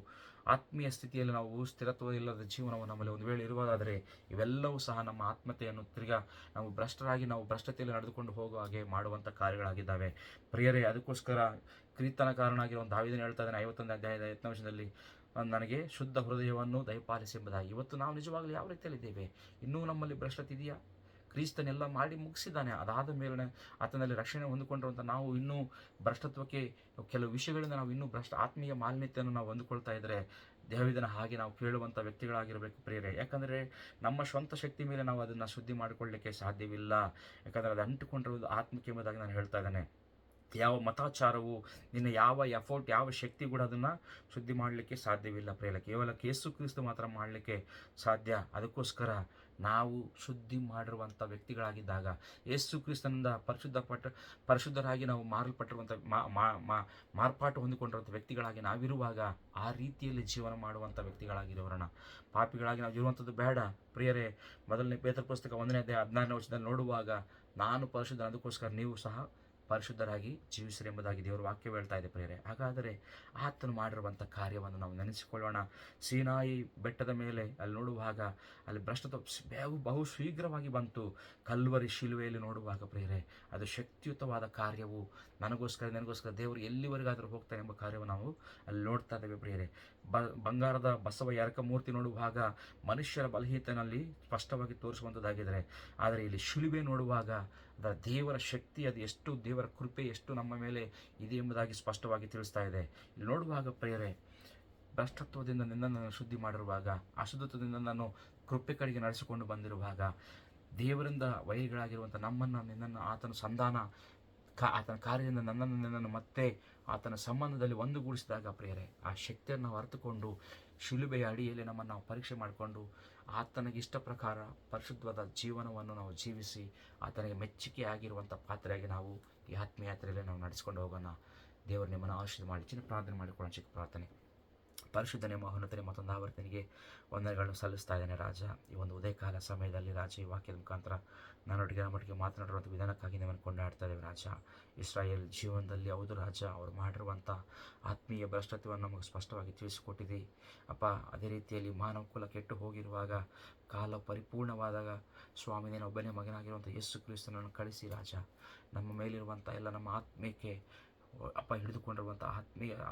ಆತ್ಮೀಯ ಸ್ಥಿತಿಯಲ್ಲಿ ನಾವು ಸ್ಥಿರತ್ವ ಇಲ್ಲದ ಜೀವನವು ನಮ್ಮಲ್ಲಿ ಒಂದು ವೇಳೆ ಇರುವುದಾದರೆ ಇವೆಲ್ಲವೂ ಸಹ ನಮ್ಮ ಆತ್ಮತೆಯನ್ನು ತಿರ್ಗಾ ನಾವು ಭ್ರಷ್ಟತೆಯಲ್ಲಿ ನಡೆದುಕೊಂಡು ಹೋಗುವ ಹಾಗೆ ಮಾಡುವಂಥ ಕಾರ್ಯಗಳಾಗಿದ್ದಾವೆ ಪ್ರಿಯರೇ. ಅದಕ್ಕೋಸ್ಕರ ಕೀರ್ತನಕಾರನಾಗಿರುವ ದಾವೀದನು ಹೇಳ್ತಾ ಇದ್ದಾನೆ 51ನೇ ಅಧ್ಯಾಯದ 7ನೇ ವಚನದಲ್ಲಿ, ನನಗೆ ಶುದ್ಧ ಹೃದಯವನ್ನು ದಯಪಾಲಿಸಿ ಎಂಬುದಾಗಿ. ಇವತ್ತು ನಾವು ನಿಜವಾಗಲೂ ಯಾವ ರೀತಿಯಲ್ಲಿದ್ದೇವೆ? ಇನ್ನೂ ನಮ್ಮಲ್ಲಿ ಭ್ರಷ್ಟತೆ ಇದೆಯಾ? ಕ್ರಿಸ್ತನೆಲ್ಲ ಮಾಡಿ ಮುಗಿಸಿದ್ದಾನೆ. ಅದಾದ ಮೇಲೆ ಆತನಲ್ಲಿ ರಕ್ಷಣೆ ಹೊಂದಿಕೊಂಡಿರುವಂಥ ನಾವು ಇನ್ನೂ ಭ್ರಷ್ಟತ್ವಕ್ಕೆ ಕೆಲವು ವಿಷಯಗಳಿಂದ ನಾವು ಇನ್ನೂ ಆತ್ಮೀಯ ಮಾಲಿನ್ಯತೆಯನ್ನು ನಾವು ಹೊಂದಿಕೊಳ್ತಾ ಇದ್ದರೆ ದಾವೀದನ ಹಾಗೆ ನಾವು ಕೇಳುವಂಥ ವ್ಯಕ್ತಿಗಳಾಗಿರಬೇಕು ಪ್ರಿಯರೇ. ಯಾಕಂದರೆ ನಮ್ಮ ಸ್ವಂತ ಶಕ್ತಿ ಮೇಲೆ ನಾವು ಅದನ್ನು ಶುದ್ಧಿ ಮಾಡಿಕೊಳ್ಳಲಿಕ್ಕೆ ಸಾಧ್ಯವಿಲ್ಲ. ಯಾಕಂದರೆ ಅದು ಅಂಟುಕೊಂಡಿರುವುದು ಆತ್ಮಕ್ಕೆ ಎಂಬುದಾಗಿ ನಾನು ಹೇಳ್ತಾ ಇದ್ದೇನೆ. ಯಾವ ಮತಾಚಾರವು ನಿನ್ನ ಯಾವ ಎಫೋರ್ಟ್, ಯಾವ ಶಕ್ತಿ ಕೂಡ ಅದನ್ನು ಶುದ್ಧಿ ಮಾಡಲಿಕ್ಕೆ ಸಾಧ್ಯವಿಲ್ಲ ಪ್ರಿಯರೇ. ಕೇವಲ ಯೇಸು ಕ್ರಿಸ್ತ ಮಾತ್ರ ಮಾಡಲಿಕ್ಕೆ ಸಾಧ್ಯ. ಅದಕ್ಕೋಸ್ಕರ ನಾವು ಶುದ್ಧಿ ಮಾಡಿರುವಂಥ ವ್ಯಕ್ತಿಗಳಾಗಿದ್ದಾಗ, ಯೇಸು ಕ್ರಿಸ್ತನಿಂದ ಪರಿಶುದ್ಧರಾಗಿ ನಾವು ಮಾರಲ್ಪಟ್ಟಿರುವಂಥ ಮಾರ್ಪಾಟು ಹೊಂದಿಕೊಂಡಿರುವಂಥ ವ್ಯಕ್ತಿಗಳಾಗಿ ನಾವಿರುವಾಗ ಆ ರೀತಿಯಲ್ಲಿ ಜೀವನ ಮಾಡುವಂಥ ವ್ಯಕ್ತಿಗಳಾಗಿರೋಣ. ಪಾಪಿಗಳಾಗಿ ನಾವು ಇರುವಂಥದ್ದು ಬೇಡ ಪ್ರಿಯರೇ. ಮೊದಲನೇ ಪೇತ್ರ ಪುಸ್ತಕ 1ನೇ ಅಧ್ಯಾಯ 16ನೇ ವಚನದಲ್ಲಿ ನೋಡುವಾಗ, ನಾನು ಪರಿಶುದ್ಧ, ಅದಕ್ಕೋಸ್ಕರ ನೀವು ಸಹ ಪರಿಶುದ್ಧರಾಗಿ ಜೀವಿಸಿರಿ ಎಂಬುದಾಗಿ ದೇವರು ವಾಕ್ಯ ಹೇಳ್ತಾ ಇದೆ ಪ್ರಿಯರೇ. ಹಾಗಾದರೆ ಆತನು ಮಾಡಿರುವಂಥ ಕಾರ್ಯವನ್ನು ನಾವು ನೆನೆಸಿಕೊಳ್ಳೋಣ. ಸೀನಾಯಿ ಬೆಟ್ಟದ ಮೇಲೆ ಅಲ್ಲಿ ನೋಡುವಾಗ ಅಲ್ಲಿ ಭ್ರಷ್ಟತ್ವ ಬಹು ಶೀಘ್ರವಾಗಿ ಬಂತು. ಕಲ್ವರಿ ಶಿಲುವೆಯಲ್ಲಿ ನೋಡುವಾಗ ಪ್ರಿಯರೇ, ಅದು ಶಕ್ತಿಯುತವಾದ ಕಾರ್ಯವು ನನಗೋಸ್ಕರ ದೇವರು ಎಲ್ಲಿವರೆಗಾದರೂ ಹೋಗ್ತಾನೆ ಎಂಬ ಕಾರ್ಯವನ್ನು ನಾವು ಅಲ್ಲಿ ನೋಡ್ತಾ ಇದ್ದೇವೆ ಪ್ರಿಯರೇ. ಬಂಗಾರದ ಬಸವ ಎರಕ ಮೂರ್ತಿ ನೋಡುವಾಗ ಮನುಷ್ಯರ ಬಲಹೀನತೆಯಲ್ಲಿ ಸ್ಪಷ್ಟವಾಗಿ ತೋರಿಸುವಂಥದ್ದಾಗಿದ್ದಾರೆ. ಆದರೆ ಇಲ್ಲಿ ಶಿಲುಬೆ ನೋಡುವಾಗ ಅದರ ದೇವರ ಶಕ್ತಿ, ಅದು ಎಷ್ಟು ದೇವರ ಕೃಪೆ ಎಷ್ಟು ನಮ್ಮ ಮೇಲೆ ಇದೆ ಎಂಬುದಾಗಿ ಸ್ಪಷ್ಟವಾಗಿ ತಿಳಿಸ್ತಾ ಇದೆ. ಇಲ್ಲಿ ನೋಡುವಾಗ ಪ್ರಿಯರೇ, ಭ್ರಷ್ಟತ್ವದಿಂದ ನಿನ್ನನ್ನು ಶುದ್ಧಿ ಮಾಡಿರುವಾಗ, ಅಶುದ್ಧತ್ವದಿಂದ ನಾನು ಕೃಪೆ ಕಡೆಗೆ ನಡೆಸಿಕೊಂಡು ಬಂದಿರುವಾಗ, ದೇವರಿಂದ ವೈರಿಗಳಾಗಿರುವಂಥ ನಿನ್ನನ್ನು ಆತನ ಆತನ ಕಾರ್ಯದಿಂದ ನಿನ್ನನ್ನು ಮತ್ತೆ ಆತನ ಸಂಬಂಧದಲ್ಲಿ ಒಂದುಗೂಡಿಸಿದಾಗ ಪ್ರಿಯರೇ, ಆ ಶಕ್ತಿಯನ್ನು ನಾವು ಅರ್ಥಕೊಂಡು ಶಿಲುಬೆಯ ಅಡಿಯಲ್ಲಿ ನಮ್ಮನ್ನು ನಾವು ಪರೀಕ್ಷೆ ಮಾಡಿಕೊಂಡು ಆತನಿಗೆ ಇಷ್ಟ ಪ್ರಕಾರ ಪರಿಶುದ್ಧವಾದ ಜೀವನವನ್ನು ನಾವು ಜೀವಿಸಿ ಆತನಿಗೆ ಮೆಚ್ಚುಗೆ ಆಗಿರುವಂಥ ಪಾತ್ರೆಯಾಗಿ ನಾವು ಈ ಆತ್ಮಯಾತ್ರೆಯಲ್ಲಿ ನಾವು ನಡೆಸ್ಕೊಂಡು ಹೋಗೋಣ. ದೇವರು ನಿಮ್ಮನ್ನು ಆಶೀರ್ವಾದ ಮಾಡಿ. ಚಿನ್ನ ಪ್ರಾರ್ಥನೆ ಮಾಡಿಕೊಳ್ಳೋಣ. ಚಿಕ್ಕ ಪ್ರಾರ್ಥನೆ. ಪರಿಶುದ್ಧನೇ, ಮಹೋನ್ನತನೇ, ಮತ್ತೊಂದು ಆವರ್ತನಿಗೆ ವಂದನೆಗಳನ್ನು ಸಲ್ಲಿಸ್ತಾ ಇದ್ದೇನೆ ರಾಜ. ಈ ಒಂದು ಉದಯಕಾಲ ಸಮಯದಲ್ಲಿ ರಾಜ, ಈ ವಾಕ್ಯದ ಮುಖಾಂತರ ನಮ್ಮೊಟ್ಟಿಗೆ ಮಾತನಾಡಿರುವಂಥ ವಿಧಾನಕ್ಕಾಗಿ ನಿಮ್ಮನ್ನು ಕೊಂಡಾಡ್ತಾ ಇದ್ದೇವೆ ರಾಜ. ಇಸ್ರಾಯೇಲ್ ಜೀವನದಲ್ಲಿ ಹೌದು ರಾಜ, ಅವರು ಮಾಡಿರುವಂಥ ಆತ್ಮೀಯ ಭ್ರಷ್ಟತ್ವವನ್ನು ನಮಗೆ ಸ್ಪಷ್ಟವಾಗಿ ತಿಳಿಸಿಕೊಟ್ಟಿದೆ ಅಪ್ಪ. ಅದೇ ರೀತಿಯಲ್ಲಿ ಮಾನವ ಕುಲ ಕೆಟ್ಟು ಹೋಗಿರುವಾಗ, ಕಾಲ ಪರಿಪೂರ್ಣವಾದಾಗ ಸ್ವಾಮಿ, ನೀನು ಒಬ್ಬನೇ ಮಗನಾಗಿರುವಂಥ ಯೇಸು ಕ್ರಿಸ್ತನನ್ನು ಕಳಿಸಿ ರಾಜ, ನಮ್ಮ ಮೇಲಿರುವಂಥ ಎಲ್ಲ ನಮ್ಮ ಆತ್ಮೀಯಕ್ಕೆ ಅಪ್ಪ ಹಿಡಿದುಕೊಂಡಿರುವಂಥ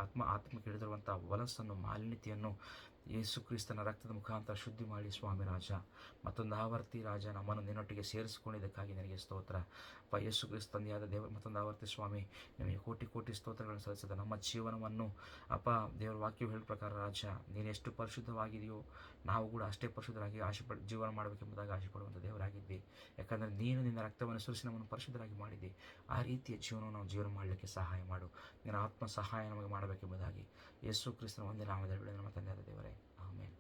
ಆತ್ಮಕ್ಕೆ ಹಿಡಿದಿರುವಂಥ ವಲಸನ್ನು, ಮಾಲಿನ್ಯತೆಯನ್ನು ಯೇಸು ಕ್ರಿಸ್ತನ ರಕ್ತದ ಮುಖಾಂತರ ಶುದ್ಧಿ ಮಾಡಿ ಸ್ವಾಮಿ ರಾಜ. ಮತ್ತೊಂದು ಆವರ್ತಿ ರಾಜ, ನಮ್ಮನ್ನು ನಿನ್ನೊಟ್ಟಿಗೆ ಸೇರಿಸಿಕೊಂಡಿದ್ದಕ್ಕಾಗಿ ನನಗೆ ಸ್ತೋತ್ರ ಅಪ್ಪ. ಯೇಸು ಕ್ರಿಸ್ತ ತಂದೆಯಾದ ಮತ್ತೊಂದು ಆವರ್ತಿ ಸ್ವಾಮಿ, ನಿಮಗೆ ಕೋಟಿ ಕೋಟಿ ಸ್ತೋತ್ರಗಳನ್ನು ಸಲ್ಲಿಸಿದ ನಮ್ಮ ಜೀವನವನ್ನು ಅಪ್ಪ, ದೇವರ ವಾಕ್ಯವು ಹೇಳ ಪ್ರಕಾರ ರಾಜ, ನೀನು ಎಷ್ಟು ಪರಿಶುದ್ಧವಾಗಿದೆಯೋ ನಾವು ಕೂಡ ಅಷ್ಟೇ ಪರಿಶುದ್ಧರಾಗಿ ಜೀವನ ಮಾಡಬೇಕೆಂಬುದಾಗಿ ಆಶೆಪಡುವಂಥ ದೇವರಾಗಿದ್ವಿ. ಯಾಕಂದರೆ ನೀನು ನಿನ್ನ ರಕ್ತವನ್ನು ಸುರಿಸಿ ನಮ್ಮನ್ನು ಪರಿಶುದ್ಧರಾಗಿ ಮಾಡಿದ್ದಿ. ಆ ರೀತಿಯ ಜೀವನವನ್ನು ನಾವು ಜೀವನ ಮಾಡಲಿಕ್ಕೆ ಸಹಾಯ ಮಾಡು. ನಿನ್ನ ಆತ್ಮ ಸಹಾಯ ನಮಗೆ ಮಾಡಬೇಕೆಂಬುದಾಗಿ ಯೇಸು ಕ್ರಿಸ್ತನ ಒಂದೇ ನಾಮದಲ್ಲಿ ನಮ್ಮ ತಂದೆಯಾದ ದೇವರೇ, ಆಮೆನ್.